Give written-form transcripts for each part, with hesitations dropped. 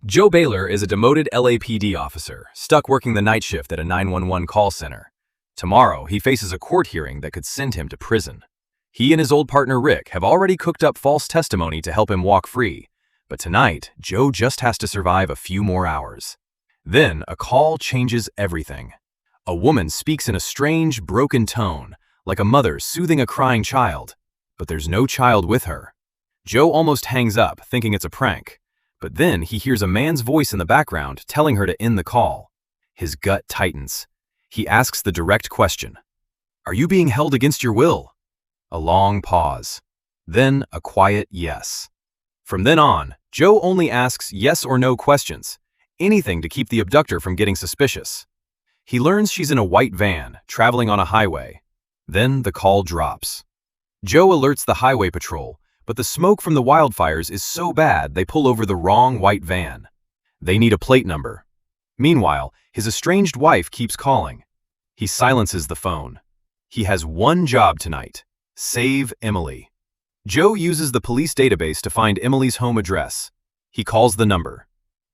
Joe Baylor is a demoted LAPD officer, stuck working the night shift at a 911 call center. Tomorrow, he faces a court hearing that could send him to prison. He and his old partner Rick have already cooked up false testimony to help him walk free. But tonight, Joe just has to survive a few more hours. Then, a call changes everything. A woman speaks in a strange, broken tone, like a mother soothing a crying child. But there's no child with her. Joe almost hangs up, thinking it's a prank. But then he hears a man's voice in the background telling her to end the call. His gut tightens. He asks the direct question. "Are you being held against your will?" A long pause. Then a quiet yes. From then on, Joe only asks yes or no questions, anything to keep the abductor from getting suspicious. He learns she's in a white van, traveling on a highway. Then the call drops. Joe alerts the highway patrol, but the smoke from the wildfires is so bad they pull over the wrong white van. They need a plate number. Meanwhile, his estranged wife keeps calling. He silences the phone. He has one job tonight: save Emily. Joe uses the police database to find Emily's home address. He calls the number.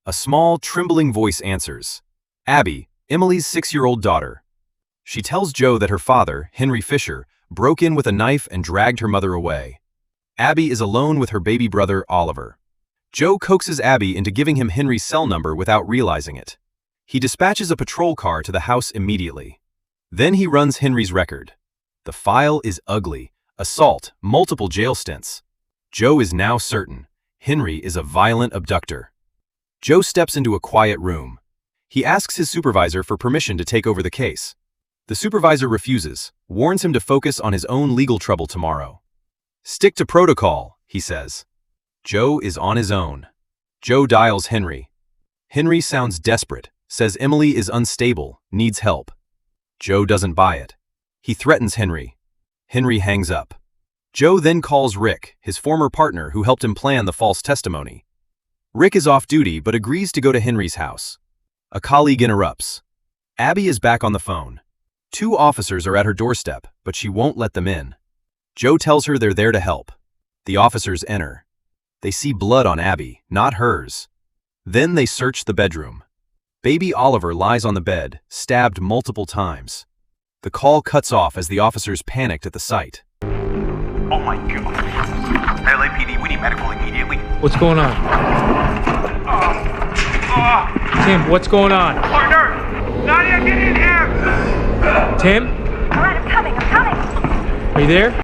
A small, trembling voice answers. Abby, Emily's 6-year-old daughter. She tells Joe that her father, Henry Fisher, broke in with a knife and dragged her mother away. Abby is alone with her baby brother, Oliver. Joe coaxes Abby into giving him Henry's cell number without realizing it. He dispatches a patrol car to the house immediately. Then he runs Henry's record. The file is ugly. Assault, multiple jail stints. Joe is now certain. Henry is a violent abductor. Joe steps into a quiet room. He asks his supervisor for permission to take over the case. The supervisor refuses, warns him to focus on his own legal trouble tomorrow. "Stick to protocol," he says. Joe is on his own. Joe dials Henry. Henry sounds desperate, says Emily is unstable, needs help. Joe doesn't buy it. He threatens Henry. Henry hangs up. Joe then calls Rick, his former partner who helped him plan the false testimony. Rick is off duty but agrees to go to Henry's house. A colleague interrupts. Abby is back on the phone. 2 officers are at her doorstep, but she won't let them in. Joe tells her they're there to help. The officers enter. They see blood on Abby, not hers. Then they search the bedroom. Baby Oliver lies on the bed, stabbed multiple times. The call cuts off as the officers panicked at the sight. Oh my God. LAPD, we need medical immediately. What's going on? Tim, what's going on? Partner! Nadia, get in here! Tim? All right, I'm coming. Are you there?